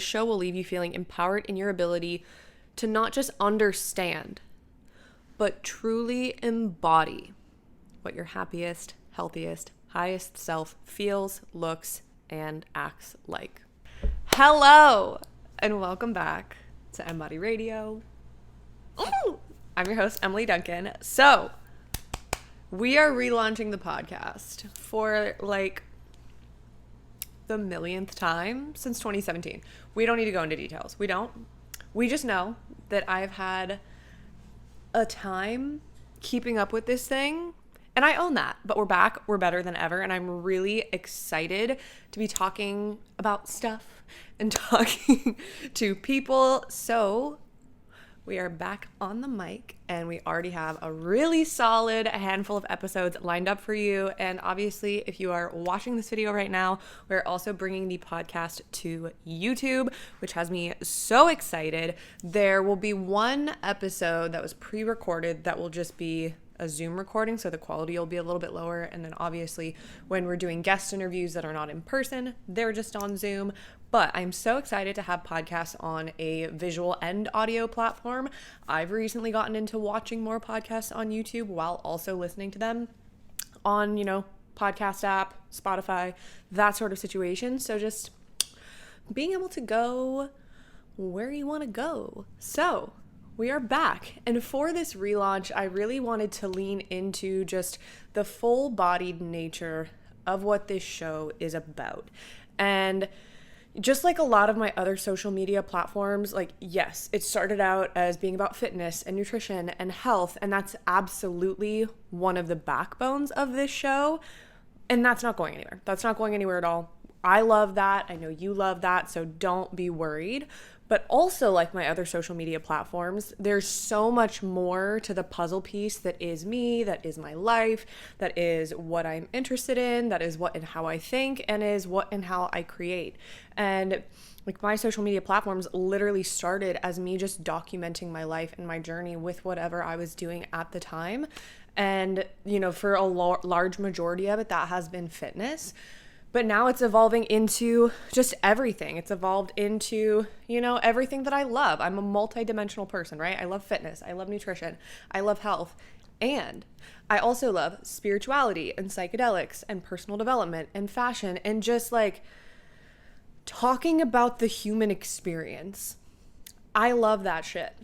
The show will leave you feeling empowered in your ability to not just understand, but truly embody what your happiest, healthiest, highest self feels, looks, and acts like. Hello, and welcome back to EMBODY Radio. Ooh, I'm your host, Emily Duncan. So, we are relaunching the podcast for like the millionth time since 2017. We don't need to go into details. We don't. We just know that I've had a time keeping up with this thing, and I own that. But we're back. We're better than ever, and I'm really excited to be talking about stuff and talking to people. So we are back on the mic, and we already have a really solid handful of episodes lined up for you. And obviously, if you are watching this video right now, we're also bringing the podcast to YouTube, which has me so excited. There will be one episode that was pre-recorded that will just be a Zoom recording, so the quality will be a little bit lower. And then obviously when we're doing guest interviews that are not in person, they're just on Zoom. But I'm so excited to have podcasts on a visual and audio platform. I've recently gotten into watching more podcasts on YouTube while also listening to them on, podcast app, Spotify, that sort of situation. So just being able to go where you want to go. So we are back, and for this relaunch, I really wanted to lean into just the full-bodied nature of what this show is about. And just like a lot of my other social media platforms, yes, it started out as being about fitness and nutrition and health, and that's absolutely one of the backbones of this show, and that's not going anywhere. That's not going anywhere at all. I love that. I know you love that, so don't be worried. But also, like my other social media platforms, there's so much more to the puzzle piece that is me, that is my life, that is what I'm interested in, that is what and how I think, and is what and how I create. And my social media platforms literally started as me just documenting my life and my journey with whatever I was doing at the time. And, for a large majority of it, that has been fitness. But now it's evolving into just everything. It's evolved into, everything that I love. I'm a multidimensional person, right? I love fitness. I love nutrition. I love health. And I also love spirituality and psychedelics and personal development and fashion and just talking about the human experience. I love that shit.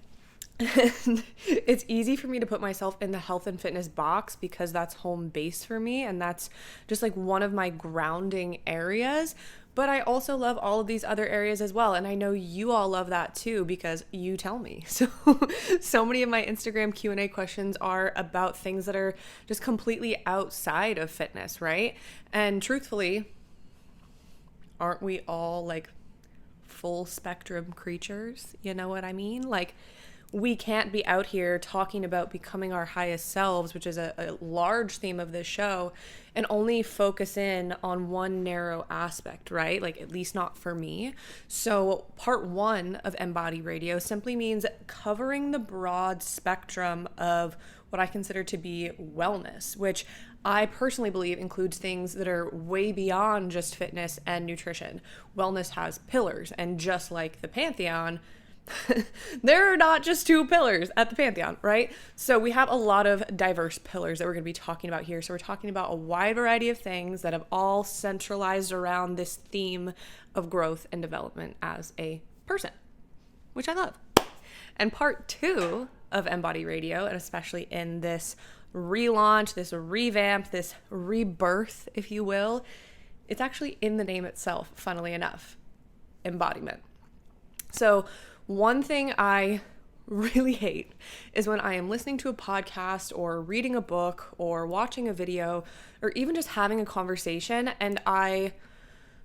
And it's easy for me to put myself in the health and fitness box because that's home base for me, and that's just one of my grounding areas. But I also love all of these other areas as well, and I know you all love that too because you tell me. So many of my Instagram Q&A questions are about things that are just completely outside of fitness, right? And truthfully, aren't we all full spectrum creatures? You know what I mean? We can't be out here talking about becoming our highest selves, which is a large theme of this show, and only focus in on one narrow aspect, right? At least not for me. So part one of EMBODY Radio simply means covering the broad spectrum of what I consider to be wellness, which I personally believe includes things that are way beyond just fitness and nutrition. Wellness has pillars, and just like the Pantheon, there are not just two pillars at the Pantheon, right? So we have a lot of diverse pillars that we're going to be talking about here. So we're talking about a wide variety of things that have all centralized around this theme of growth and development as a person, which I love. And part two of EMBODY Radio, and especially in this relaunch, this revamp, this rebirth, if you will, it's actually in the name itself, funnily enough, embodiment. So one thing I really hate is when I am listening to a podcast or reading a book or watching a video or even just having a conversation and I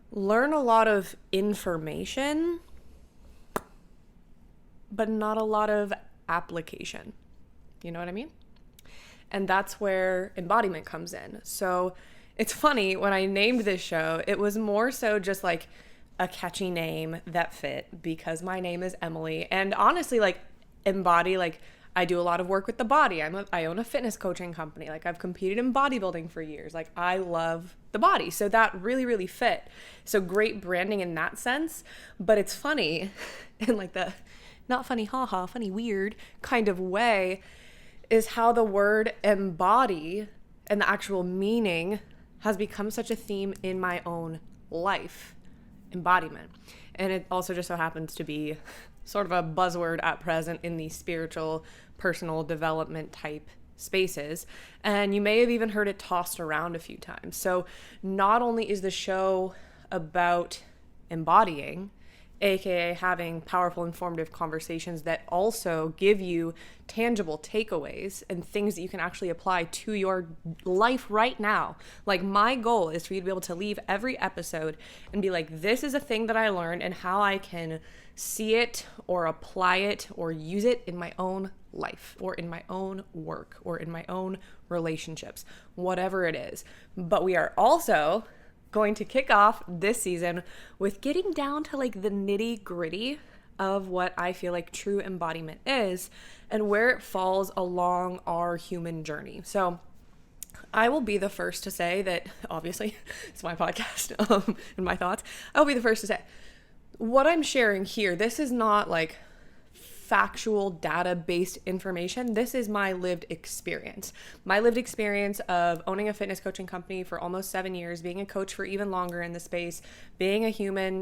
learn a lot of information, but not a lot of application. You know what I mean? And that's where embodiment comes in. So it's funny, when I named this show, it was more so just a catchy name that fit because my name is Emily. And honestly, embody, I do a lot of work with the body. I own a fitness coaching company. I've competed in bodybuilding for years. I love the body. So that really, really fit. So great branding in that sense. But it's funny in like the not funny, haha, funny, weird kind of way is how the word embody and the actual meaning has become such a theme in my own life. Embodiment. And it also just so happens to be sort of a buzzword at present in the spiritual, personal development type spaces. And you may have even heard it tossed around a few times. So not only is the show about embodying, aka having powerful, informative conversations that also give you tangible takeaways and things that you can actually apply to your life right now. Like, my goal is for you to be able to leave every episode and be like, this is a thing that I learned and how I can see it or apply it or use it in my own life or in my own work or in my own relationships, whatever it is. But we are also going to kick off this season with getting down to like the nitty gritty of what I feel like true embodiment is and where it falls along our human journey. So I will be the first to say that, obviously, it's my podcast and my thoughts. I'll be the first to say what I'm sharing here. This is not like factual data-based information. This is my lived experience. My lived experience of owning a fitness coaching company for almost 7 years, being a coach for even longer in the space, being a human,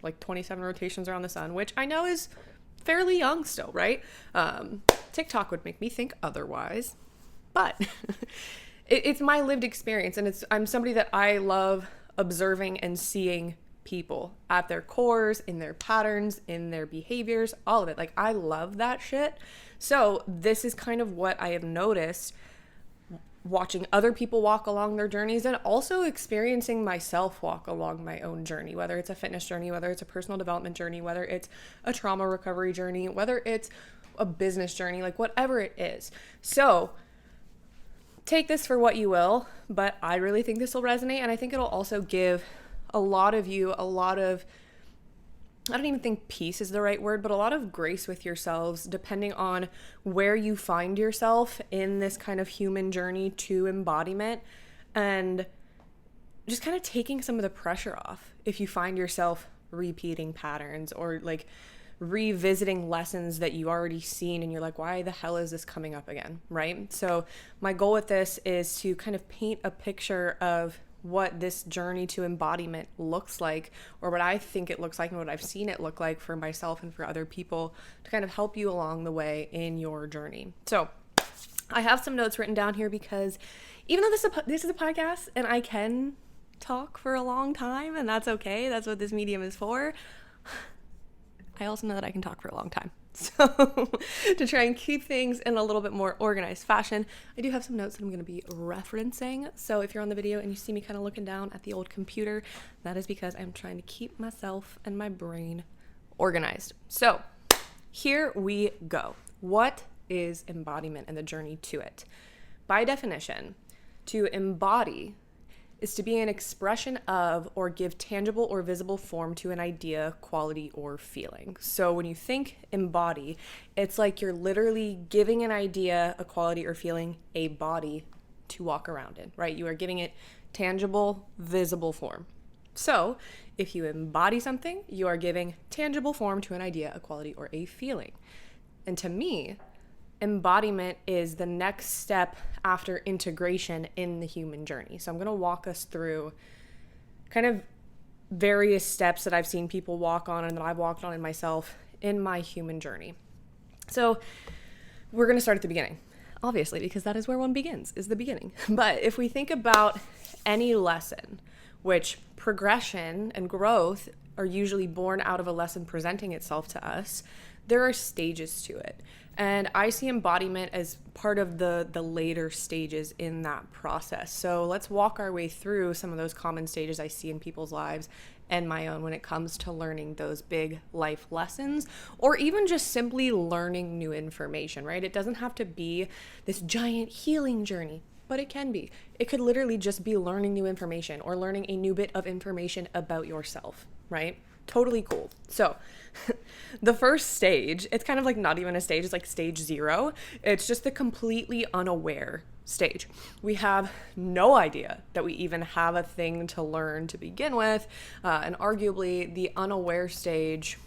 like 27 rotations around the sun, which I know is fairly young still, right? TikTok would make me think otherwise, but it's my lived experience, and I'm somebody that I love observing and seeing people at their cores, in their patterns, in their behaviors, all of it. Like, I love that shit. So this is kind of what I have noticed watching other people walk along their journeys and also experiencing myself walk along my own journey, whether it's a fitness journey, whether it's a personal development journey, whether it's a trauma recovery journey, whether it's a business journey, like whatever it is. So take this for what you will, but I really think this will resonate, and I think it'll also give a lot of you a lot of, I don't even think peace is the right word, but a lot of grace with yourselves, depending on where you find yourself in this kind of human journey to embodiment, and just kind of taking some of the pressure off if you find yourself repeating patterns or like revisiting lessons that you've already seen and you're like, why the hell is this coming up again, right? So my goal with this is to kind of paint a picture of what this journey to embodiment looks like, or what I think it looks like and what I've seen it look like for myself and for other people, to kind of help you along the way in your journey. So I have some notes written down here because even though this is a podcast and I can talk for a long time, and that's okay, that's what this medium is for, I also know that I can talk for a long time. So to try and keep things in a little bit more organized fashion, I do have some notes that I'm going to be referencing. So if you're on the video and you see me kind of looking down at the old computer, that is because I'm trying to keep myself and my brain organized. So here we go. What is embodiment and the journey to it? By definition, to embody is to be an expression of or give tangible or visible form to an idea, quality, or feeling. So when you think embody, it's like you're literally giving an idea, a quality, or feeling a body to walk around in, right? You are giving it tangible, visible form. So if you embody something, you are giving tangible form to an idea, a quality, or a feeling. And to me, embodiment is the next step after integration in the human journey. So I'm going to walk us through kind of various steps that I've seen people walk on and that I've walked on in myself in my human journey. So we're going to start at the beginning, obviously, because that is where one begins, is the beginning. But if we think about any lesson, which progression and growth are usually born out of a lesson presenting itself to us, there are stages to it. And I see embodiment as part of the later stages in that process. So let's walk our way through some of those common stages I see in people's lives and my own when it comes to learning those big life lessons, or even just simply learning new information, right? It doesn't have to be this giant healing journey, but it can be. It could literally just be learning new information or learning a new bit of information about yourself, right? Totally cool. So the first stage, it's kind of like not even a stage, it's like stage 0. It's just the completely unaware stage. We have no idea that we even have a thing to learn to begin with. And arguably the unaware stage,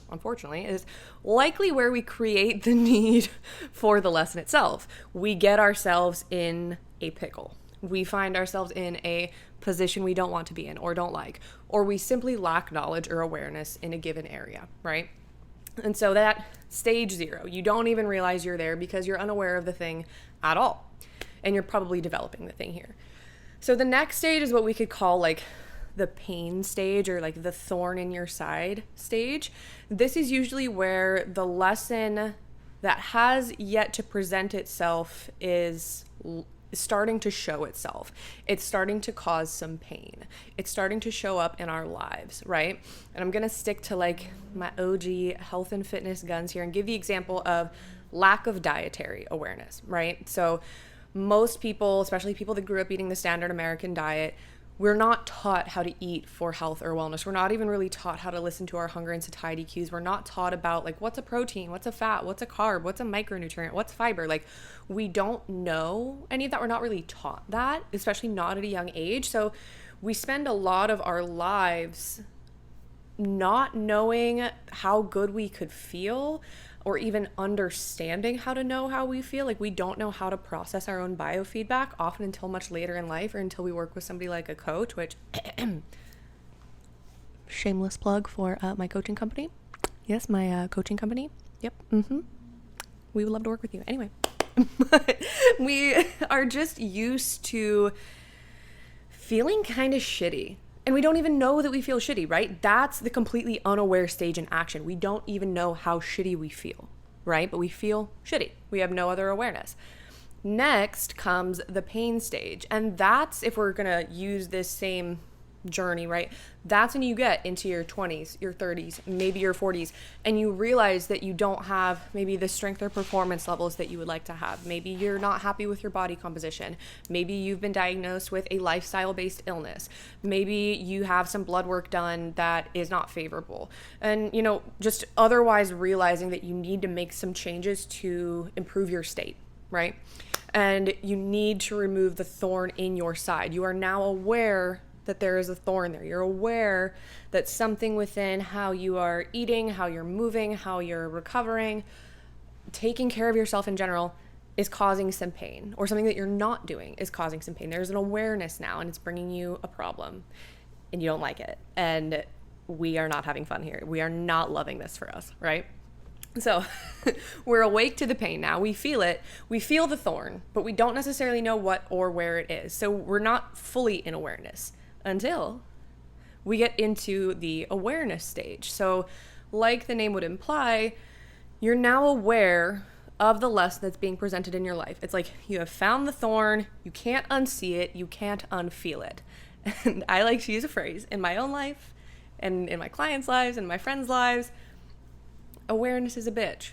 unfortunately, is likely where we create the need for the lesson itself. We get ourselves in a pickle. We find ourselves in a position we don't want to be in or don't like, or we simply lack knowledge or awareness in a given area, right? And so that stage 0, you don't even realize you're there because you're unaware of the thing at all. And you're probably developing the thing here. So the next stage is what we could call like the pain stage, or like the thorn in your side stage. This is usually where the lesson that has yet to present itself is starting to show itself. It's starting to cause some pain. It's starting to show up in our lives, right? And I'm going to stick to like my OG health and fitness guns here and give the example of lack of dietary awareness, right? So most people, especially people that grew up eating the standard American diet, we're not taught how to eat for health or wellness. We're not even really taught how to listen to our hunger and satiety cues. We're not taught about like what's a protein, what's a fat, what's a carb, what's a micronutrient, what's fiber. Like we don't know any of that. We're not really taught that, especially not at a young age. So we spend a lot of our lives not knowing how good we could feel, or even understanding how to know how we feel. Like we don't know how to process our own biofeedback often until much later in life, or until we work with somebody like a coach, which shameless plug for my coaching company. Yes, my coaching company. Yep. We would love to work with you. Anyway, but we are just used to feeling kind of shitty. And we don't even know that we feel shitty, right? That's the completely unaware stage in action. We don't even know how shitty we feel, right? But we feel shitty. We have no other awareness. Next comes the pain stage. And that's, if we're going to use this same journey, right? That's when you get into your 20s, your 30s, maybe your 40s, and you realize that you don't have maybe the strength or performance levels that you would like to have. Maybe you're not happy with your body composition. Maybe you've been diagnosed with a lifestyle-based illness. Maybe you have some blood work done that is not favorable. And, you know, just otherwise realizing that you need to make some changes to improve your state, right? And you need to remove the thorn in your side. You are now aware that there is a thorn there. You're aware that something within how you are eating, how you're moving, how you're recovering, taking care of yourself in general is causing some pain, or something that you're not doing is causing some pain. There's an awareness now, and it's bringing you a problem, and you don't like it. And we are not having fun here. We are not loving this for us, right? So we're awake to the pain now. We feel it. We feel the thorn, but we don't necessarily know what or where it is. So we're not fully in awareness until we get into the awareness stage. So like the name would imply, you're now aware of the lesson that's being presented in your life. It's like you have found the thorn, you can't unsee it, you can't unfeel it. And I like to use a phrase in my own life and in my clients' lives and my friends' lives. Awareness is a bitch,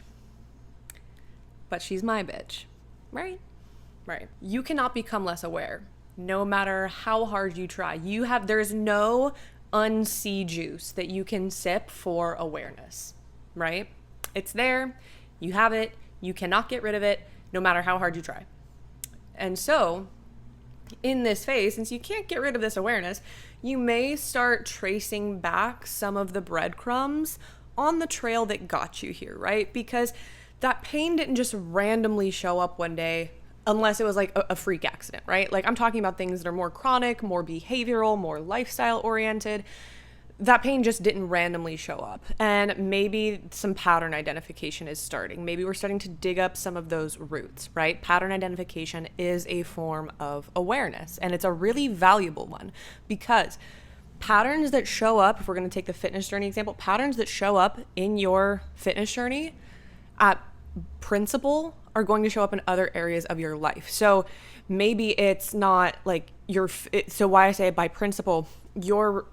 but she's my bitch, right? Right. You cannot become less aware. No matter how hard you try, there's no unsee juice that you can sip for awareness, right? It's there, you have it, you cannot get rid of it, no matter how hard you try. And so, in this phase, since you can't get rid of this awareness, you may start tracing back some of the breadcrumbs on the trail that got you here, right? Because that pain didn't just randomly show up one day, unless it was like a freak accident, right? Like I'm talking about things that are more chronic, more behavioral, more lifestyle oriented. That pain just didn't randomly show up. And maybe some pattern identification is starting. Maybe we're starting to dig up some of those roots, right? Pattern identification is a form of awareness, and it's a really valuable one, because patterns that show up, if we're going to take the fitness journey example, patterns that show up in your fitness journey at principle are going to show up in other areas of your life. So maybe it's not like so why I say by principle, your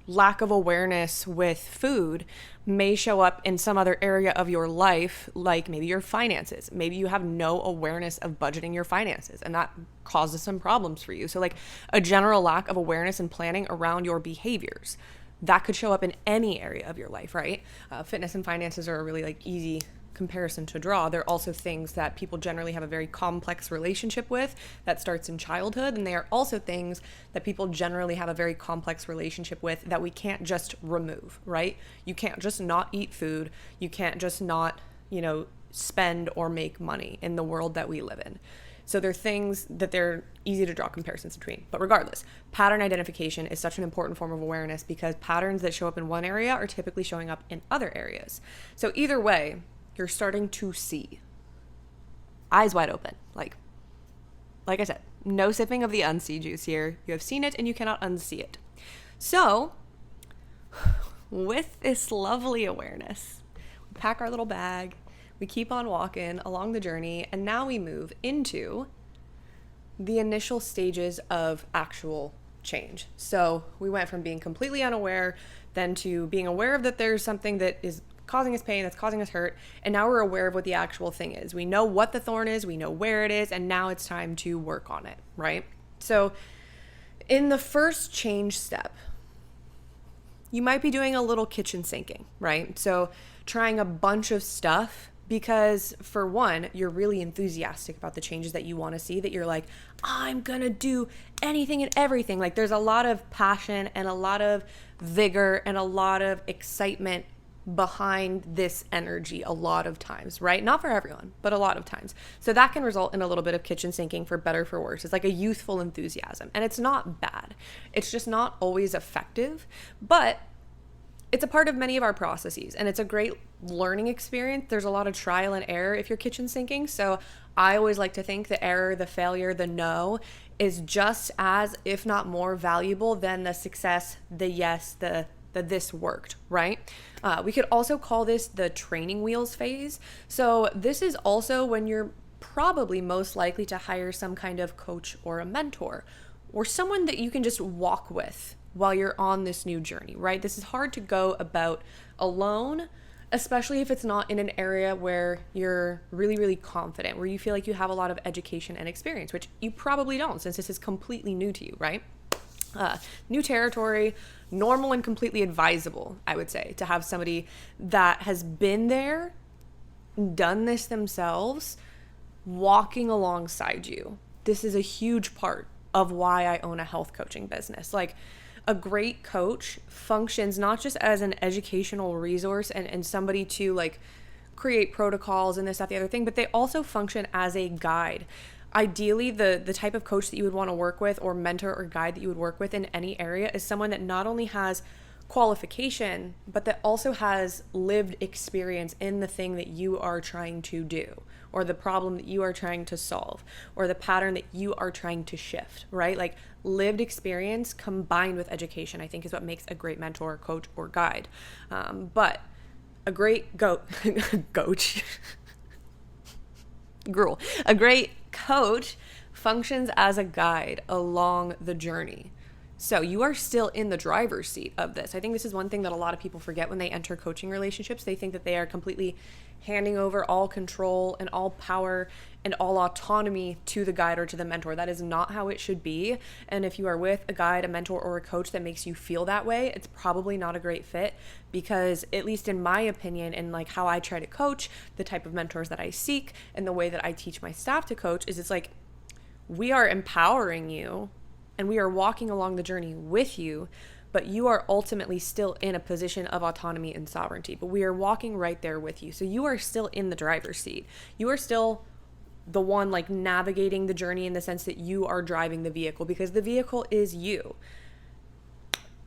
lack of awareness with food may show up in some other area of your life, like maybe your finances. Maybe you have no awareness of budgeting your finances, and that causes some problems for you. So like a general lack of awareness and planning around your behaviors. that could show up in any area of your life, right? Fitness and finances are a really like easy comparison to draw. They're also things that people generally have a very complex relationship with that starts in childhood, and they are also things that people generally have a very complex relationship with that we can't just remove, right? You can't just not eat food. You can't just not, spend or make money in the world that we live in. So they're things that they're easy to draw comparisons between. But regardless, pattern identification is such an important form of awareness because patterns that show up in one area are typically showing up in other areas. So either way, you're starting to see. Eyes wide open. Like I said, no sipping of the unsee juice here. You have seen it and you cannot unsee it. So with this lovely awareness, we pack our little bag, we keep on walking along the journey, and now we move into the initial stages of actual change. So we went from being completely unaware then to being aware of that there's something that is causing us pain, that's causing us hurt, and now we're aware of what the actual thing is. We know what the thorn is, we know where it is, and now it's time to work on it, right? So in the first change step, you might be doing a little kitchen sinking, right? So trying a bunch of stuff because for one, you're really enthusiastic about the changes that you want to see, that you're like, I'm going to do anything and everything. Like there's a lot of passion and a lot of vigor and a lot of excitement behind this energy a lot of times, right? Not for everyone, but a lot of times. So that can result in a little bit of kitchen sinking, for better, for worse. It's like a youthful enthusiasm, and it's not bad. It's just not always effective, but it's a part of many of our processes, and it's a great learning experience. There's a lot of trial and error if you're kitchen sinking. So I always like to think the error, the failure, the no is just as, if not more valuable than the success, the yes, the this worked, right? We could also call this the training wheels phase. So this is also when you're probably most likely to hire some kind of coach or a mentor or someone that you can just walk with while you're on this new journey, right? This is hard to go about alone, especially if it's not in an area where you're really, really confident, where you feel like you have a lot of education and experience, which you probably don't, since this is completely new to you, right? New territory, normal and completely advisable, I would say, to have somebody that has been there, done this themselves, walking alongside you. This is a huge part of why I own a health coaching business. Like, a great coach functions not just as an educational resource and somebody to like create protocols and this, that, the other thing, but they also function as a guide. Ideally, the type of coach that you would want to work with, or mentor or guide that you would work with in any area, is someone that not only has qualification, but that also has lived experience in the thing that you are trying to do, or the problem that you are trying to solve, or the pattern that you are trying to shift, right? Like, lived experience combined with education, I think, is what makes a great mentor, coach, or guide. But a great coach a great coach functions as a guide along the journey. So you are still in the driver's seat of this. I think this is one thing that a lot of people forget when they enter coaching relationships. They think that they are completely handing over all control and all power and all autonomy to the guide or to the mentor. That is not how it should be. And if you are with a guide, a mentor, or a coach that makes you feel that way, it's probably not a great fit, because at least in my opinion, and like how I try to coach, the type of mentors that I seek, and the way that I teach my staff to coach is, it's like, we are empowering you and we are walking along the journey with you, but you are ultimately still in a position of autonomy and sovereignty. But we are walking right there with you. So you are still in the driver's seat. You are still the one like navigating the journey, in the sense that you are driving the vehicle, because the vehicle is you.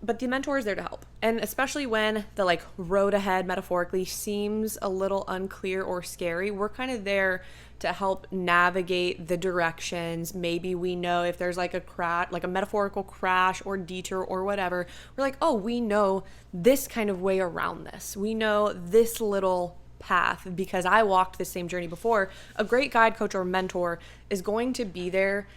But the mentor is there to help. And especially when the like road ahead metaphorically seems a little unclear or scary, we're kind of there to help navigate the directions. Maybe we know if there's like a crash, like a metaphorical crash or detour or whatever, we're like, oh, we know this kind of way around this. We know this little path because I walked the same journey before. A great guide, coach, or mentor is going to be there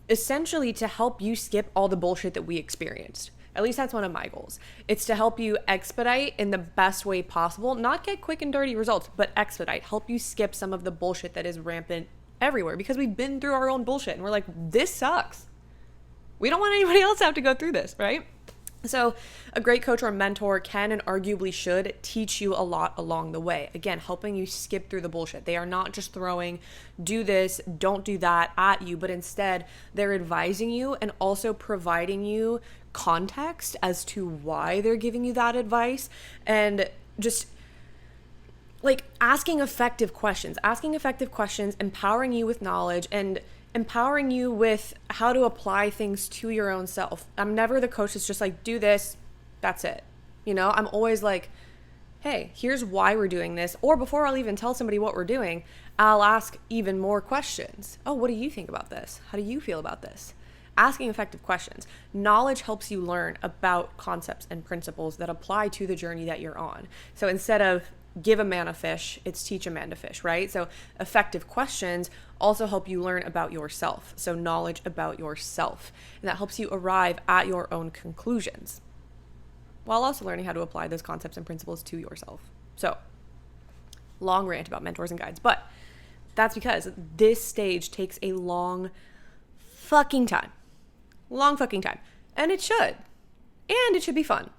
essentially to help you skip all the bullshit that we experienced. At least that's one of my goals. It's to help you expedite in the best way possible, not get quick and dirty results, but expedite, help you skip some of the bullshit that is rampant everywhere, because we've been through our own bullshit and we're like, this sucks. We don't want anybody else to have to go through this, right? So a great coach or mentor can and arguably should teach you a lot along the way. Again, helping you skip through the bullshit. They are not just throwing do this, don't do that at you, but instead they're advising you and also providing you context as to why they're giving you that advice, and just like asking effective questions, empowering you with knowledge and empowering you with how to apply things to your own self. I'm never the coach that's just like, do this, that's it. You know, I'm always like, hey, here's why we're doing this. Or before I'll even tell somebody what we're doing, I'll ask even more questions. Oh, what do you think about this? How do you feel about this? Asking effective questions. Knowledge helps you learn about concepts and principles that apply to the journey that you're on. So instead of give a man a fish, it's teach a man to fish, right? So effective questions also help you learn about yourself. So knowledge about yourself. And that helps you arrive at your own conclusions while also learning how to apply those concepts and principles to yourself. So long rant about mentors and guides, but that's because this stage takes a long fucking time. And it should. And it should be fun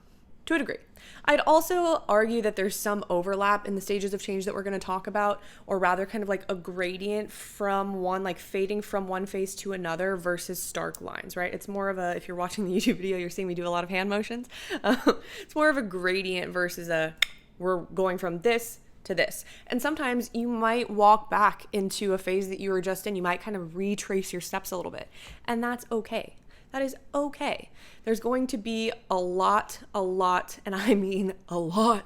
to a degree. I'd also argue that there's some overlap in the stages of change that we're going to talk about, or rather kind of like a gradient from one, like fading from one phase to another versus stark lines, right? It's more of a, if you're watching the YouTube video, you're seeing me do a lot of hand motions. It's more of a gradient versus we're going from this to this. And sometimes you might walk back into a phase that you were just in. You might kind of retrace your steps a little bit, and that's okay. That is okay. There's going to be a lot, and I mean a lot,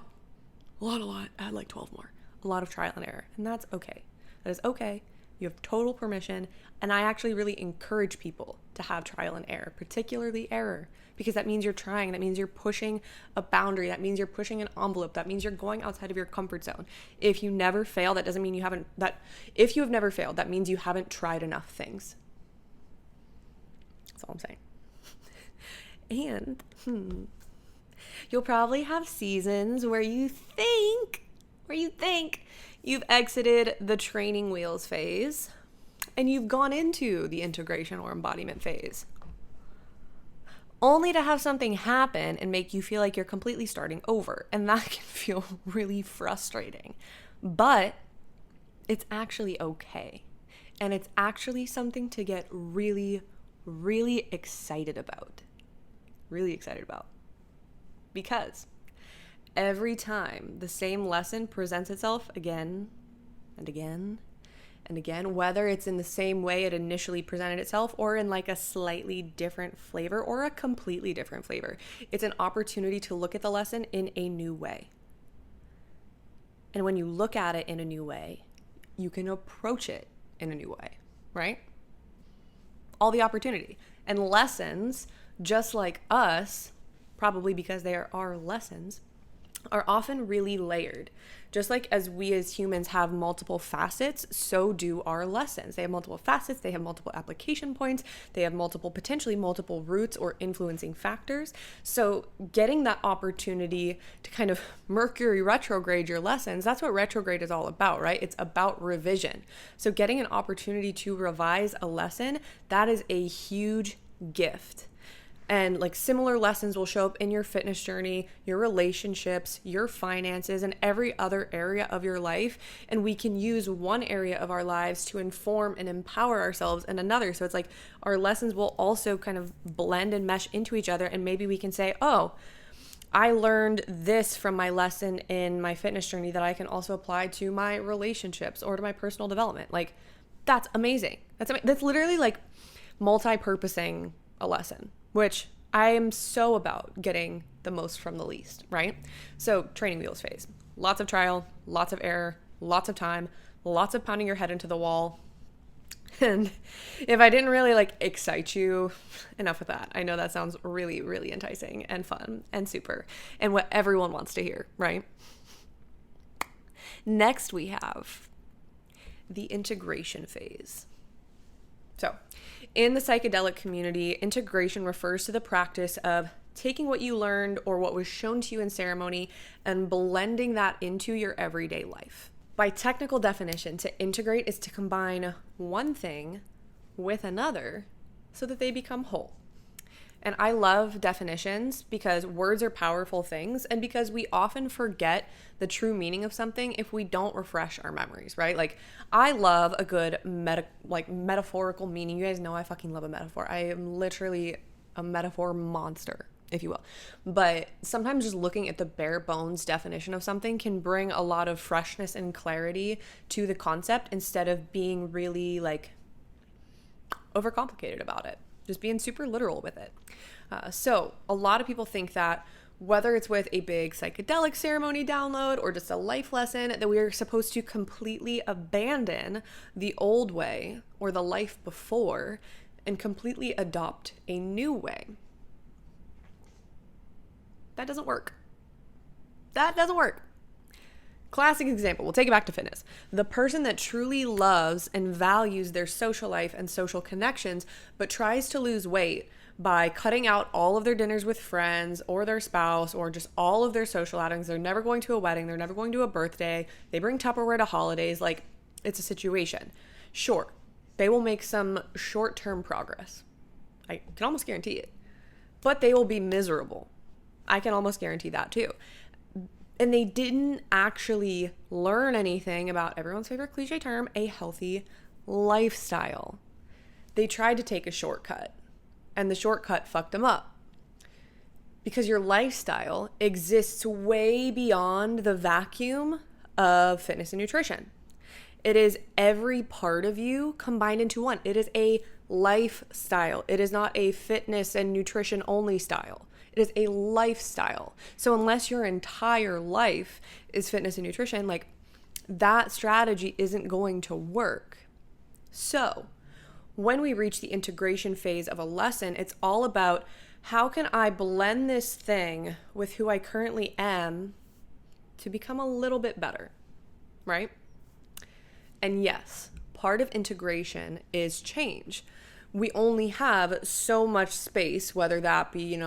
add like 12 more, a lot of trial and error, and that's okay. That is okay. You have total permission, and I actually really encourage people to have trial and error, particularly error, because that means you're trying, that means you're pushing a boundary, that means you're pushing an envelope, that means you're going outside of your comfort zone. If you never fail, that doesn't mean you haven't, if you have never failed, that means you haven't tried enough things. That's all I'm saying. And you'll probably have seasons where you think you've exited the training wheels phase and you've gone into the integration or embodiment phase, only to have something happen and make you feel like you're completely starting over. And that can feel really frustrating, but it's actually okay. And it's actually something to get really excited about. Because every time the same lesson presents itself again and again and again, whether it's in the same way it initially presented itself or in like a slightly different flavor or a completely different flavor, it's an opportunity to look at the lesson in a new way. And when you look at it in a new way, you can approach it in a new way, right? All the opportunity. And lessons, just like us, probably because they are our lessons, are often really layered. Just like as we as humans have multiple facets, so do our lessons. They have multiple facets, they have multiple application points, they have potentially multiple roots or influencing factors. So getting that opportunity to kind of Mercury retrograde your lessons, that's what retrograde is all about, right? It's about revision. So getting an opportunity to revise a lesson, that is a huge gift. And like similar lessons will show up in your fitness journey, your relationships, your finances, and every other area of your life. And we can use one area of our lives to inform and empower ourselves in another. So it's like our lessons will also kind of blend and mesh into each other. And maybe we can say, oh, I learned this from my lesson in my fitness journey that I can also apply to my relationships or to my personal development. Like, that's amazing. That's literally like multi-purposing a lesson, which I am so about getting the most from the least, right? So training wheels phase, lots of trial, lots of error, lots of time, lots of pounding your head into the wall. And if I didn't really like excite you, enough with that. I know that sounds really enticing and fun and super and what everyone wants to hear, right? Next we have the integration phase. So in the psychedelic community, integration refers to the practice of taking what you learned or what was shown to you in ceremony and blending that into your everyday life. By technical definition, to integrate is to combine one thing with another so that they become whole. And I love definitions because words are powerful things, and because we often forget the true meaning of something if we don't refresh our memories, right? Like, I love a good metaphorical meaning. You guys know I fucking love a metaphor. I am literally a metaphor monster, if you will. But sometimes just looking at the bare bones definition of something can bring a lot of freshness and clarity to the concept, instead of being really like overcomplicated about it. Just being super literal with it. So a lot of people think that whether it's with a big psychedelic ceremony download or just a life lesson, that we are supposed to completely abandon the old way or the life before and completely adopt a new way. That doesn't work. That doesn't work. Classic example, we'll take it back to fitness. The person that truly loves and values their social life and social connections, but tries to lose weight by cutting out all of their dinners with friends or their spouse, or just all of their social outings. They're never going to a wedding. They're never going to a birthday. They bring Tupperware to holidays. Like, it's a situation. Sure, they will make some short-term progress. I can almost guarantee it. But they will be miserable. I can almost guarantee that too. And they didn't actually learn anything about everyone's favorite cliche term, a healthy lifestyle. They tried to take a shortcut, and the shortcut fucked them up. Because your lifestyle exists way beyond the vacuum of fitness and nutrition. It is every part of you combined into one. It is a lifestyle. It is not a fitness and nutrition only style. It is a lifestyle. So unless your entire life is fitness and nutrition, like, that strategy isn't going to work. So when we reach the integration phase of a lesson, it's all about, how can I blend this thing with who I currently am to become a little bit better, right? And yes, part of integration is change. We only have so much space, whether that be,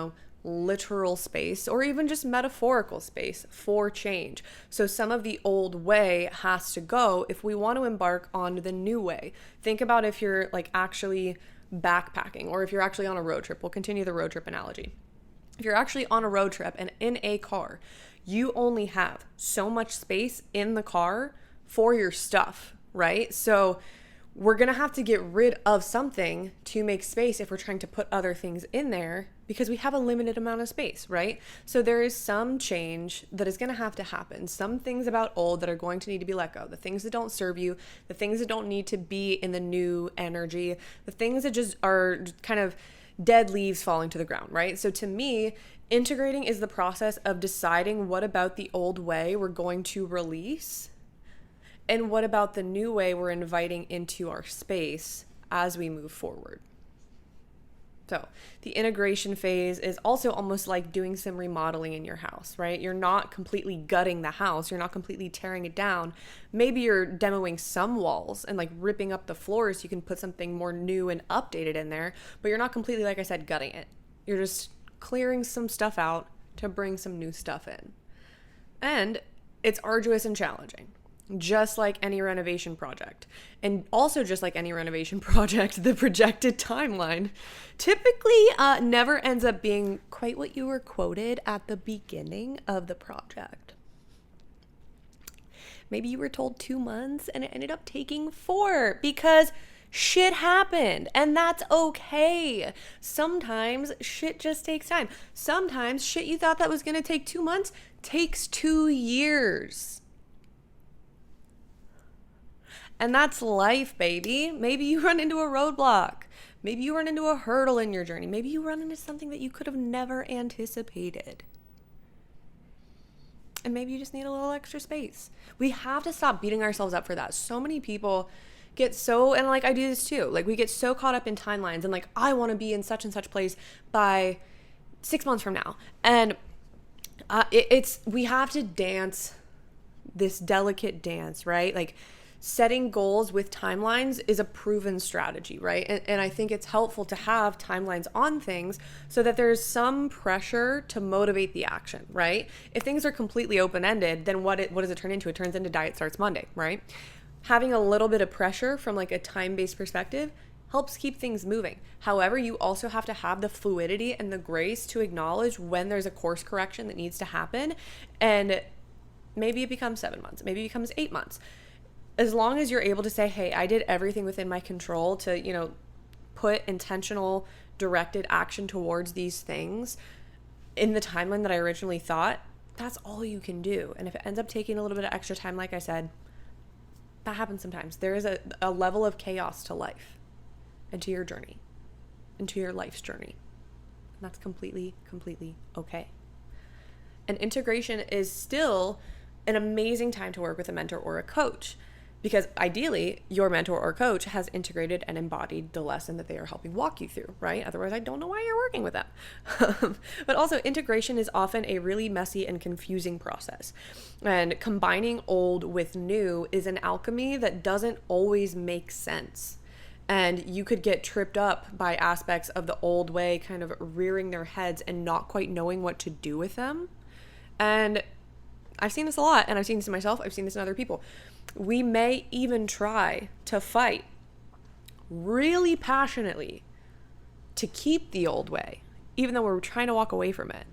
literal space or even just metaphorical space for change. So some of the old way has to go if we want to embark on the new way. Think about if you're like actually backpacking, or if you're actually on a road trip. We'll continue the road trip analogy. If you're actually on a road trip and in a car, you only have so much space in the car for your stuff, right? So we're going to have to get rid of something to make space if we're trying to put other things in there, because we have a limited amount of space, right? So there is some change that is going to have to happen. Some things about old that are going to need to be let go. The things that don't serve you, the things that don't need to be in the new energy, the things that just are kind of dead leaves falling to the ground, right? So to me, integrating is the process of deciding what about the old way we're going to release, and what about the new way we're inviting into our space as we move forward. So the integration phase is also almost like doing some remodeling in your house, right? You're not completely gutting the house. You're not completely tearing it down. Maybe you're demoing some walls and like ripping up the floors so you can put something more new and updated in there, but you're not completely, like I said, gutting it. You're just clearing some stuff out to bring some new stuff in. And it's arduous and challenging, just like any renovation project. And also just like any renovation project, the projected timeline typically never ends up being quite what you were quoted at the beginning of the project. Maybe you were told 2 months and it ended up taking 4 because shit happened, and that's okay. Sometimes shit just takes time. Sometimes shit you thought that was going to take 2 months takes 2 years. And that's life, baby. Maybe you run into a roadblock. Maybe you run into a hurdle in your journey. Maybe you run into something that you could have never anticipated. And maybe you just need a little extra space. We have to stop beating ourselves up for that. So many people get so, and like I do this too, like we get so caught up in timelines and like, I want to be in such and such place by 6 months from now. And we have to dance this delicate dance, right? Like, setting goals with timelines is a proven strategy, right? And I think it's helpful to have timelines on things so that there's some pressure to motivate the action, right? If things are completely open-ended, then what does it turn into? It turns into Diet Starts Monday, right? Having a little bit of pressure from like a time-based perspective helps keep things moving. However, you also have to have the fluidity and the grace to acknowledge when there's a course correction that needs to happen. And maybe it becomes 7 months, maybe it becomes 8 months. As long as you're able to say, hey, I did everything within my control to, put intentional, directed action towards these things in the timeline that I originally thought, that's all you can do. And if it ends up taking a little bit of extra time, like I said, that happens sometimes. There is a level of chaos to life and to your journey and to your life's journey. And that's completely, completely okay. And integration is still an amazing time to work with a mentor or a coach, because ideally your mentor or coach has integrated and embodied the lesson that they are helping walk you through, right? Otherwise, I don't know why you're working with them. But also, integration is often a really messy and confusing process. And combining old with new is an alchemy that doesn't always make sense. And you could get tripped up by aspects of the old way kind of rearing their heads and not quite knowing what to do with them. And I've seen this a lot, and I've seen this in myself, I've seen this in other people. We may even try to fight really passionately to keep the old way, even though we're trying to walk away from it,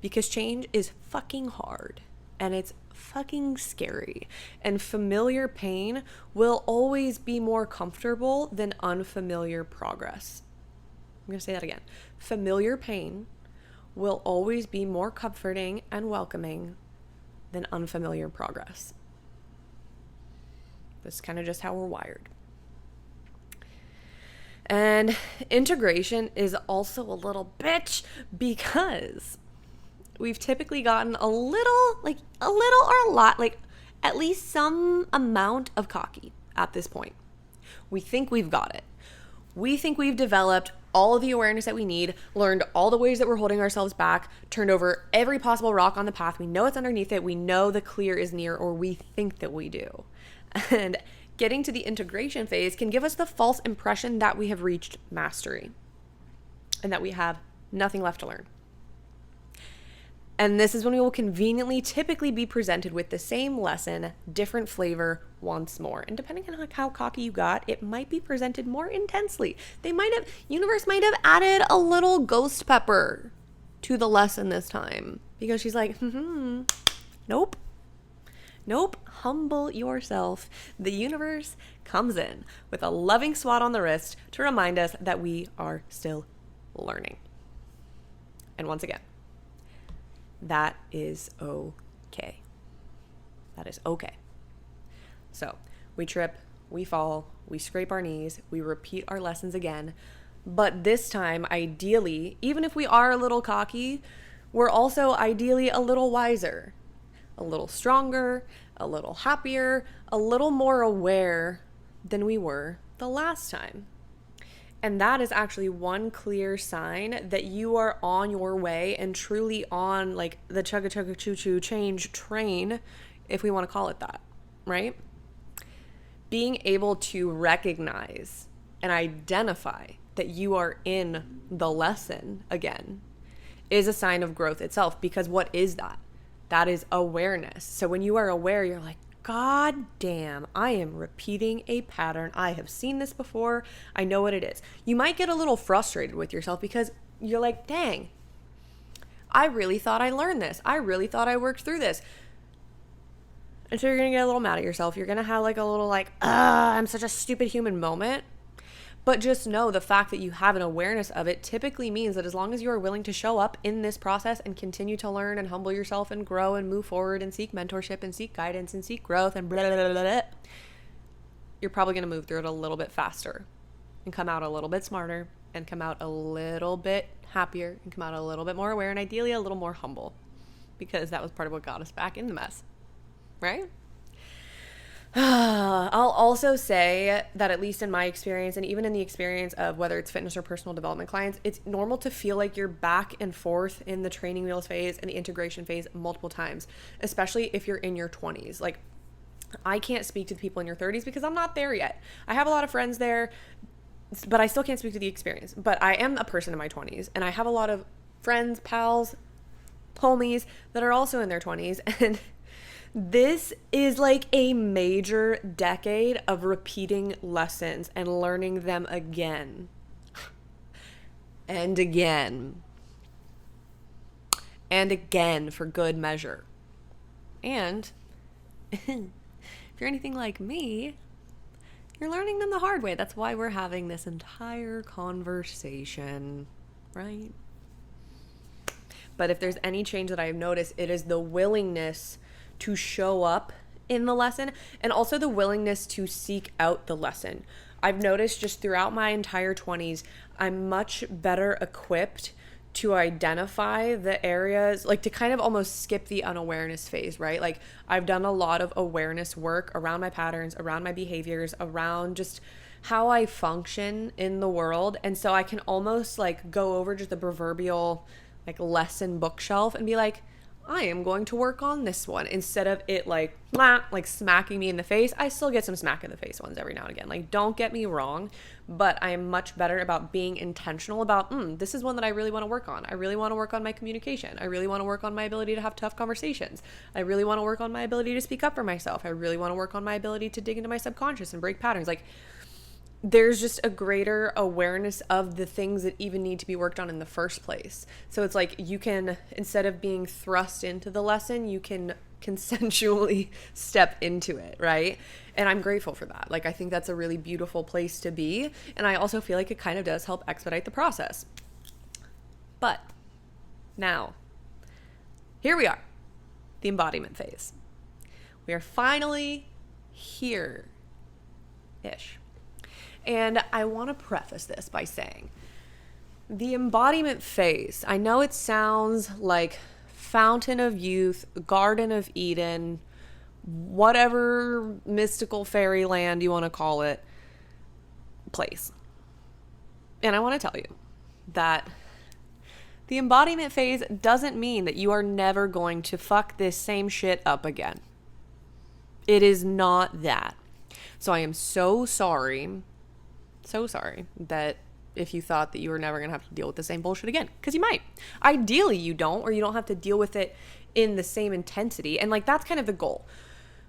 because change is fucking hard and it's fucking scary, and familiar pain will always be more comfortable than unfamiliar progress. I'm going to say that again. Familiar pain will always be more comforting and welcoming than unfamiliar progress. That's kind of just how we're wired. And integration is also a little bitch because we've typically gotten a little or a lot, like at least some amount of cocky at this point. We think we've got it. We think we've developed all of the awareness that we need, learned all the ways that we're holding ourselves back, turned over every possible rock on the path. We know it's underneath it. We know the clear is near, or we think that we do. And getting to the integration phase can give us the false impression that we have reached mastery and that we have nothing left to learn. And this is when we will conveniently typically be presented with the same lesson, different flavor once more. And depending on how cocky you got, it might be presented more intensely. Universe might have added a little ghost pepper to the lesson this time, because she's like, nope, humble yourself. The universe comes in with a loving swat on the wrist to remind us that we are still learning. And once again, that is okay. That is okay. So we trip, we fall, we scrape our knees, we repeat our lessons again. But this time, ideally, even if we are a little cocky, we're also ideally a little wiser, a little stronger, a little happier, a little more aware than we were the last time. And that is actually one clear sign that you are on your way and truly on like the chugga chugga choo choo change train, if we want to call it that, right? Being able to recognize and identify that you are in the lesson again is a sign of growth itself, because what is that? That is awareness. So when you are aware, you're like, God damn, I am repeating a pattern. I have seen this before. I know what it is. You might get a little frustrated with yourself because you're like, dang, I really thought I learned this. I really thought I worked through this. And so you're going to get a little mad at yourself. You're going to have like a little I'm such a stupid human moment. But just know the fact that you have an awareness of it typically means that as long as you are willing to show up in this process and continue to learn and humble yourself and grow and move forward and seek mentorship and seek guidance and seek growth and blah, blah, blah, blah, blah, you're probably going to move through it a little bit faster and come out a little bit smarter and come out a little bit happier and come out a little bit more aware and ideally a little more humble, because that was part of what got us back in the mess, right? I'll also say that, at least in my experience, and even in the experience of whether it's fitness or personal development clients, it's normal to feel like you're back and forth in the training wheels phase and the integration phase multiple times, especially if you're in your 20s. Like, I can't speak to the people in your 30s because I'm not there yet. I have a lot of friends there, but I still can't speak to the experience. But I am a person in my 20s, and I have a lot of friends, pals, homies that are also in their 20s, and This is like a major decade of repeating lessons and learning them again and again and again for good measure. And if you're anything like me, you're learning them the hard way. That's why we're having this entire conversation, right? But if there's any change that I've noticed, it is the willingness to show up in the lesson and also the willingness to seek out the lesson. I've noticed just throughout my entire 20s, I'm much better equipped to identify the areas, like to kind of almost skip the unawareness phase, right? Like I've done a lot of awareness work around my patterns, around my behaviors, around just how I function in the world. And so I can almost like go over just the proverbial like lesson bookshelf and be like, I am going to work on this one, instead of it like smacking me in the face. I still get some smack in the face ones every now and again. Like, don't get me wrong, but I am much better about being intentional about, this is one that I really want to work on. I really want to work on my communication. I really want to work on my ability to have tough conversations. I really want to work on my ability to speak up for myself. I really want to work on my ability to dig into my subconscious and break patterns. Like, there's just a greater awareness of the things that even need to be worked on in the first place. So it's like you can, instead of being thrust into the lesson, you can consensually step into it, right? And I'm grateful for that. Like, I think that's a really beautiful place to be. And I also feel like it kind of does help expedite the process. But now, here we are, the embodiment phase. We are finally here-ish. And I want to preface this by saying the embodiment phase, I know it sounds like Fountain of Youth, Garden of Eden, whatever mystical fairyland you want to call it, place. And I want to tell you that the embodiment phase doesn't mean that you are never going to fuck this same shit up again. It is not that. So I am so sorry that if you thought that you were never going to have to deal with the same bullshit again, because you might. Ideally you don't, or you don't have to deal with it in the same intensity. And like, that's kind of the goal.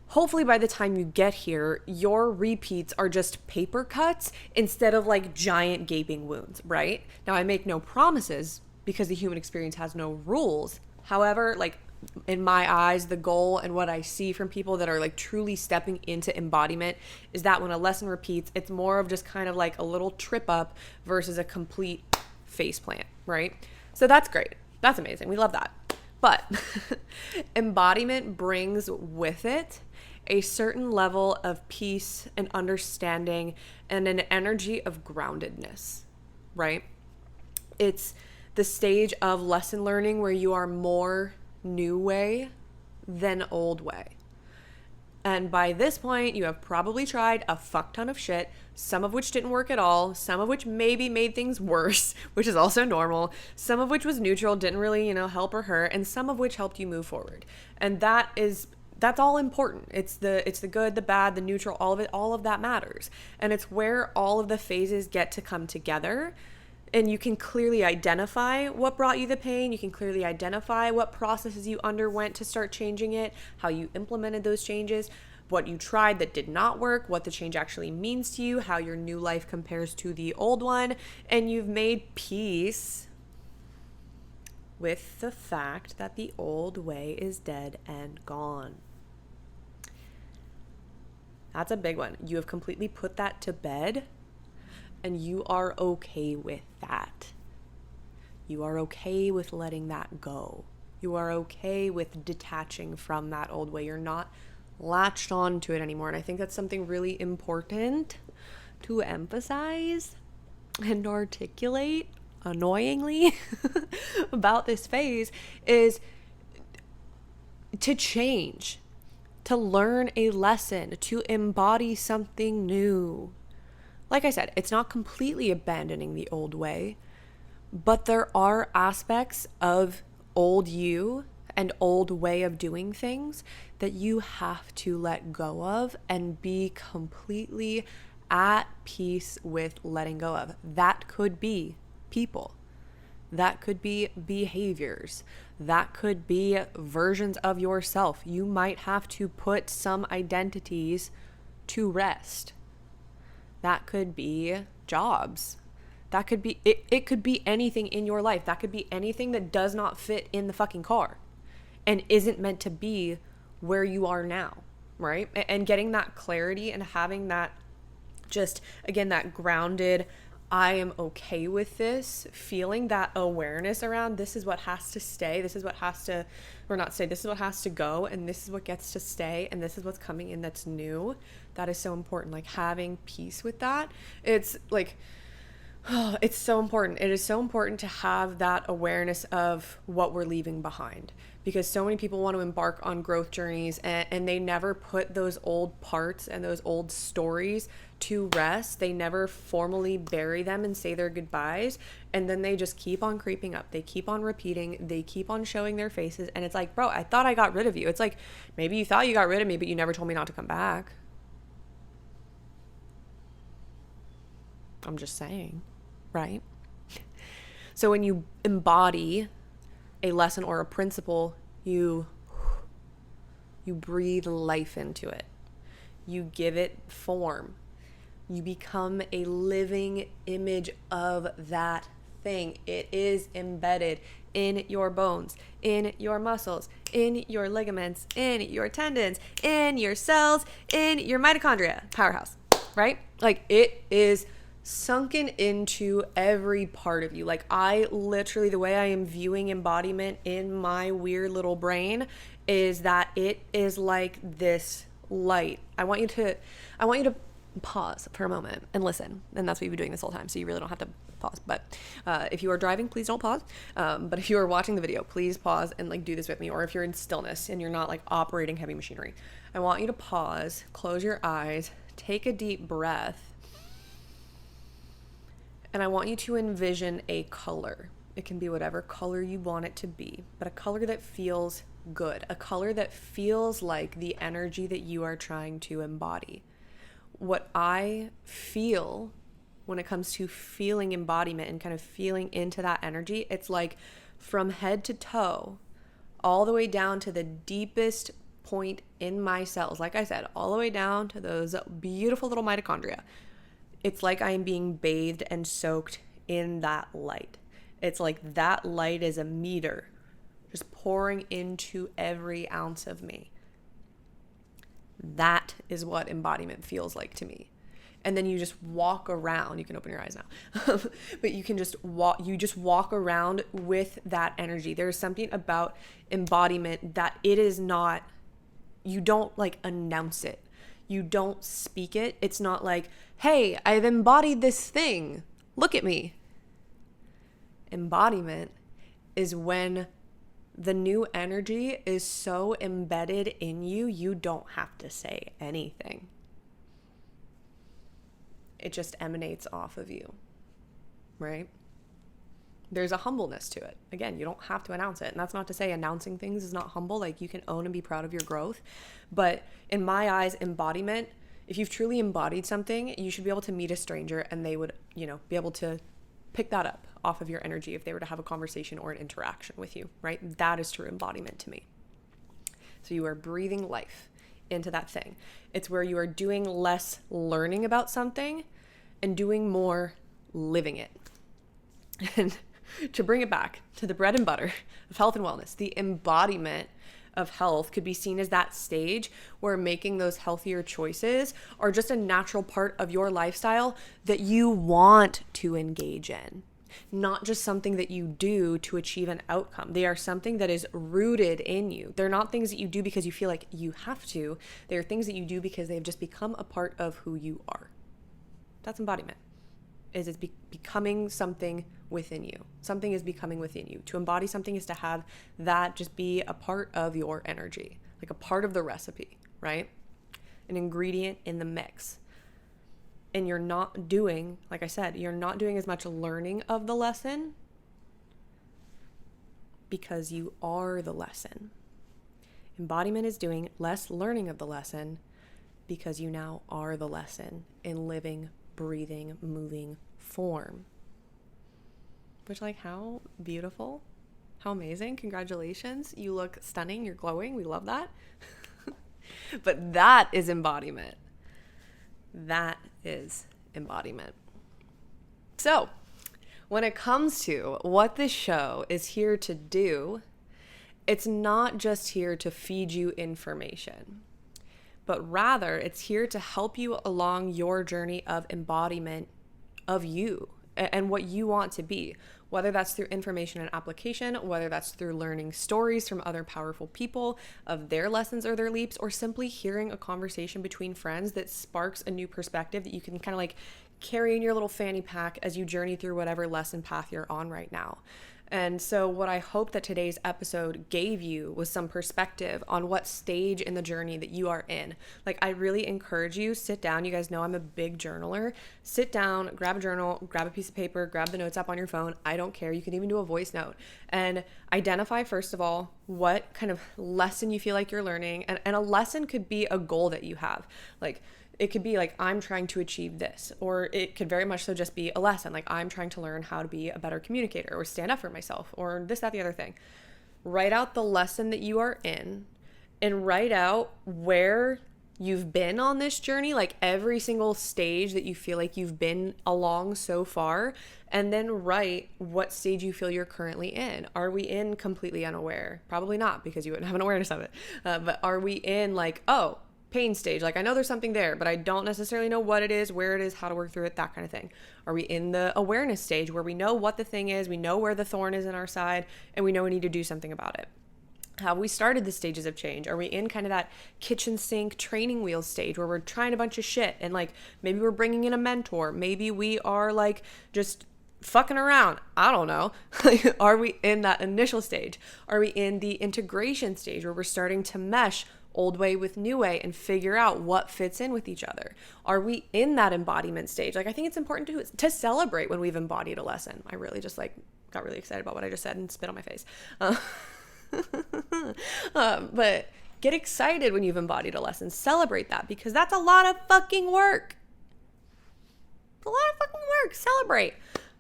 Hopefully by the time you get here, your repeats are just paper cuts instead of like giant gaping wounds, right? Now, I make no promises because the human experience has no rules. However, like, in my eyes, the goal and what I see from people that are like truly stepping into embodiment is that when a lesson repeats, it's more of just kind of like a little trip up versus a complete face plant, right? So that's great. That's amazing. We love that. But embodiment brings with it a certain level of peace and understanding and an energy of groundedness, right? It's the stage of lesson learning where you are more new way than old way. And by this point, you have probably tried a fuck ton of shit, some of which didn't work at all, some of which maybe made things worse, which is also normal, some of which was neutral, didn't really, help or hurt, and some of which helped you move forward. And that's all important. It's the good, the bad, the neutral, all of it, all of that matters. And it's where all of the phases get to come together. And you can clearly identify what brought you the pain. You can clearly identify what processes you underwent to start changing it, how you implemented those changes, what you tried that did not work, what the change actually means to you, how your new life compares to the old one. And you've made peace with the fact that the old way is dead and gone. That's a big one. You have completely put that to bed. And you are okay with that. You are okay with letting that go. You are okay with detaching from that old way. You're not latched on to it anymore. And I think that's something really important to emphasize and articulate annoyingly about this phase is to change, to learn a lesson, to embody something new. Like I said, it's not completely abandoning the old way, but there are aspects of old you and old way of doing things that you have to let go of and be completely at peace with letting go of. That could be people. That could be behaviors. That could be versions of yourself. You might have to put some identities to rest. That could be jobs. That could be, it could be anything in your life. That could be anything that does not fit in the fucking car and isn't meant to be where you are now, right? And getting that clarity and having that, just again, that grounded, I am okay with this, feeling that awareness around this is what has to stay, this is what has to, or not stay, this is what has to go, and this is what gets to stay, and this is what's coming in that's new. That is so important. Like having peace with that. It's like, oh, it's so important. It is so important to have that awareness of what we're leaving behind, because so many people want to embark on growth journeys and they never put those old parts and those old stories to rest. They never formally bury them and say their goodbyes. And then they just keep on creeping up. They keep on repeating. They keep on showing their faces. And it's like, bro, I thought I got rid of you. It's like, maybe you thought you got rid of me, but you never told me not to come back. I'm just saying. Right? So when you embody a lesson or a principle, you breathe life into it. You give it form. You become a living image of that thing. It is embedded in your bones, in your muscles, in your ligaments, in your tendons, in your cells, in your mitochondria. Powerhouse, right? Like it is sunken into every part of you. Like I literally, the way I am viewing embodiment in my weird little brain is that it is like this light. I want you to pause for a moment and listen. And that's what you've been doing this whole time. So you really don't have to pause. But if you are driving, please don't pause. But if you are watching the video, please pause and like do this with me. Or if you're in stillness and you're not like operating heavy machinery, I want you to pause, close your eyes, take a deep breath. And I want you to envision a color. It can be whatever color you want it to be, but a color that feels good, a color that feels like the energy that you are trying to embody. What I feel when it comes to feeling embodiment and kind of feeling into that energy, it's like from head to toe, all the way down to the deepest point in my cells. Like I said, all the way down to those beautiful little mitochondria. It's like I am being bathed and soaked in that light. It's like that light is a meter just pouring into every ounce of me. That is what embodiment feels like to me. And then you just walk around. You can open your eyes now. But you can just walk around with that energy. There's something about embodiment that it is not, you don't like announce it. You don't speak it. It's not like, hey, I've embodied this thing. Look at me. Embodiment is when the new energy is so embedded in you, you don't have to say anything. It just emanates off of you, right? There's a humbleness to it. Again, you don't have to announce it. And that's not to say announcing things is not humble. Like you can own and be proud of your growth. But in my eyes, embodiment, if you've truly embodied something, you should be able to meet a stranger and they would, be able to pick that up off of your energy if they were to have a conversation or an interaction with you, right? That is true embodiment to me. So you are breathing life into that thing. It's where you are doing less learning about something and doing more living it. And to bring it back to the bread and butter of health and wellness, the embodiment of health could be seen as that stage where making those healthier choices are just a natural part of your lifestyle that you want to engage in, not just something that you do to achieve an outcome. They are something that is rooted in you. They're not things that you do because you feel like you have to. They are things that you do because they've just become a part of who you are. That's embodiment. It's becoming something within you. Something is becoming within you. To embody something is to have that just be a part of your energy, like a part of the recipe, right? An ingredient in the mix. And you're not doing, like I said, you're not doing as much learning of the lesson because you are the lesson. Embodiment is doing less learning of the lesson because you now are the lesson in living, breathing, moving form. which, like, how beautiful, how amazing. Congratulations. You look stunning. You're glowing. We love that. But that is embodiment. That is embodiment. So when it comes to what this show is here to do, it's not just here to feed you information, but rather it's here to help you along your journey of embodiment of you and what you want to be, whether that's through information and application, whether that's through learning stories from other powerful people of their lessons or their leaps, or simply hearing a conversation between friends that sparks a new perspective that you can kind of like carry in your little fanny pack as you journey through whatever lesson path you're on right now. And so what I hope that today's episode gave you was some perspective on what stage in the journey that you are in. Like, I really encourage you, sit down. You guys know I'm a big journaler. Sit down, grab a journal, grab a piece of paper, grab the notes app on your phone. I don't care. You can even do a voice note and identify, first of all, what kind of lesson you feel like you're learning. And a lesson could be a goal that you have. Like, it could be like, I'm trying to achieve this, or it could very much so just be a lesson. Like, I'm trying to learn how to be a better communicator or stand up for myself or this, that, the other thing. Write out the lesson that you are in and write out where you've been on this journey, like every single stage that you feel like you've been along so far, and then write what stage you feel you're currently in. Are we in completely unaware? Probably not, because you wouldn't have an awareness of it. But are we in like, oh, pain stage, like I know there's something there, but I don't necessarily know what it is, where it is, how to work through it, that kind of thing? Are we in the awareness stage where we know what the thing is, we know where the thorn is in our side, and we know we need to do something about it? Have we started the stages of change? Are we in kind of that kitchen sink training wheel stage where we're trying a bunch of shit and like maybe we're bringing in a mentor, maybe we are like just fucking around, I don't know. Are we in that initial stage? Are we in the integration stage where we're starting to mesh old way with new way and figure out what fits in with each other? Are we in that embodiment stage? Like, I think it's important to celebrate when we've embodied a lesson. I really just like got really excited about what I just said and spit on my face. But get excited when you've embodied a lesson. Celebrate that, because that's a lot of fucking work. A lot of fucking work. Celebrate.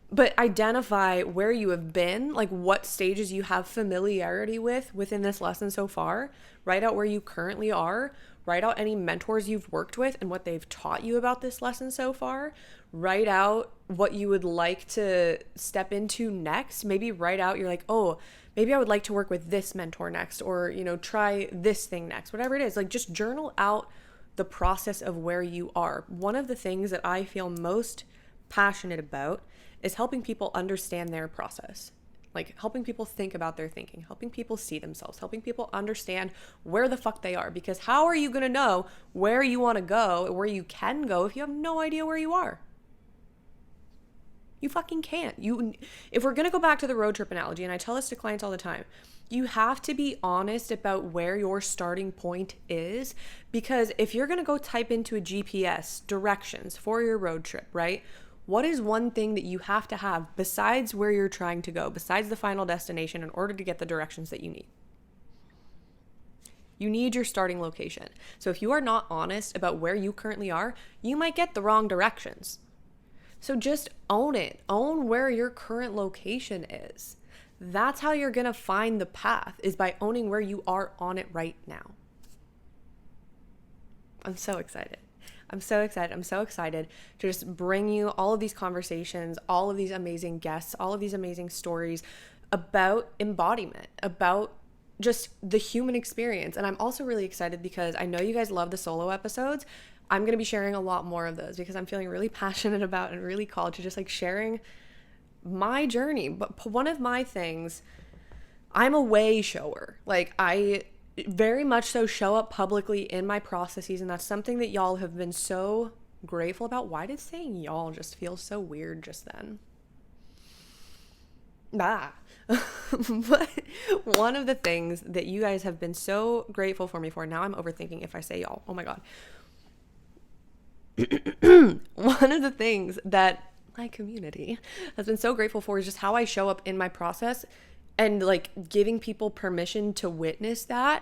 But identify where you have been, like what stages you have familiarity with within this lesson so far. Write out where you currently are. Write out any mentors you've worked with and what they've taught you about this lesson so far. Write out what you would like to step into next. Maybe write out, you're like, oh, maybe I would like to work with this mentor next, or, you know, try this thing next, whatever it is. Like, just journal out the process of where you are. One of the things that I feel most passionate about is helping people understand their process, like helping people think about their thinking, helping people see themselves, helping people understand where the fuck they are. Because how are you going to know where you want to go, where you can go, if you have no idea where you are? You fucking can't. If we're going to go back to the road trip analogy, and I tell this to clients all the time, you have to be honest about where your starting point is. Because if you're going to go type into a GPS directions for your road trip, right? What is one thing that you have to have besides where you're trying to go, besides the final destination, in order to get the directions that you need? You need your starting location. So if you are not honest about where you currently are, you might get the wrong directions. So just own it. Own where your current location is. That's how you're going to find the path, is by owning where you are on it right now. I'm so excited. I'm so excited to just bring you all of these conversations, all of these amazing guests, all of these amazing stories about embodiment, about just the human experience. And I'm also really excited because I know you guys love the solo episodes. I'm going to be sharing a lot more of those because I'm feeling really passionate about and really called to just like sharing my journey. But one of my things, I'm a way shower. Like, I very much so show up publicly in my processes, and that's something that y'all have been so grateful about. Why did saying y'all just feel so weird just then? But one of the things that you guys have been so grateful for me for, now I'm overthinking if I say y'all, oh my god. One of the things that my community has been so grateful for is just how I show up in my process, and like giving people permission to witness that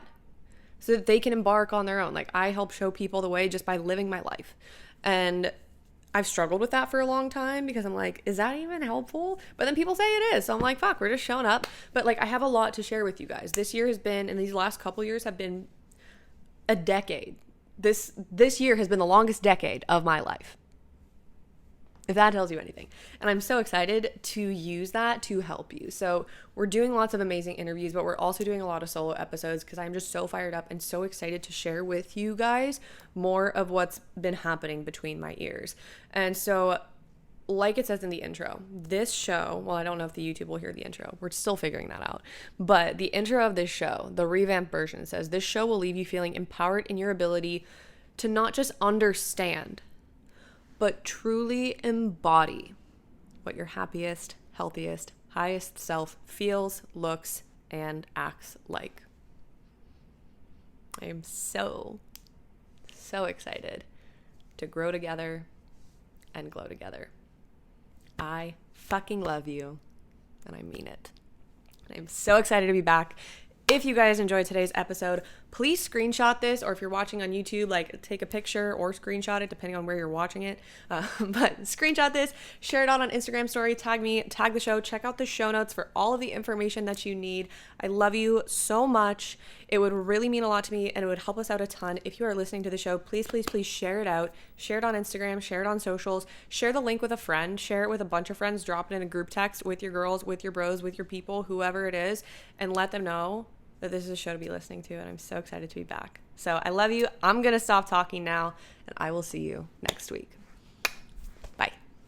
so that they can embark on their own. Like, I help show people the way just by living my life. And I've struggled with that for a long time because I'm like, is that even helpful? But then people say it is. So I'm like, fuck, we're just showing up. But like, I have a lot to share with you guys. This year has been, and these last couple years have been a decade. This year has been the longest decade of my life, if that tells you anything. And I'm so excited to use that to help you. So we're doing lots of amazing interviews, but we're also doing a lot of solo episodes because I'm just so fired up and so excited to share with you guys more of what's been happening between my ears. And so, like it says in the intro, this show, well, I don't know if the YouTube will hear the intro. We're still figuring that out. But the intro of this show, the revamped version, says, this show will leave you feeling empowered in your ability to not just understand, but truly embody what your happiest, healthiest, highest self feels, looks, and acts like. I am so excited to grow together and glow together. I fucking love you, and I mean it. And I'm so excited to be back. If you guys enjoyed today's episode, please screenshot this, or if you're watching on YouTube, like take a picture or screenshot it depending on where you're watching it. But screenshot this, share it out on Instagram story, tag me, tag the show, check out the show notes for all of the information that you need. I love you so much. It would really mean a lot to me, and it would help us out a ton. If you are listening to the show, please share it out. Share it on Instagram, share it on socials, share the link with a friend, share it with a bunch of friends, drop it in a group text with your girls, with your bros, with your people, whoever it is, and let them know that this is a show to be listening to, and I'm so excited to be back. So I love you. I'm going to stop talking now, and I will see you next week.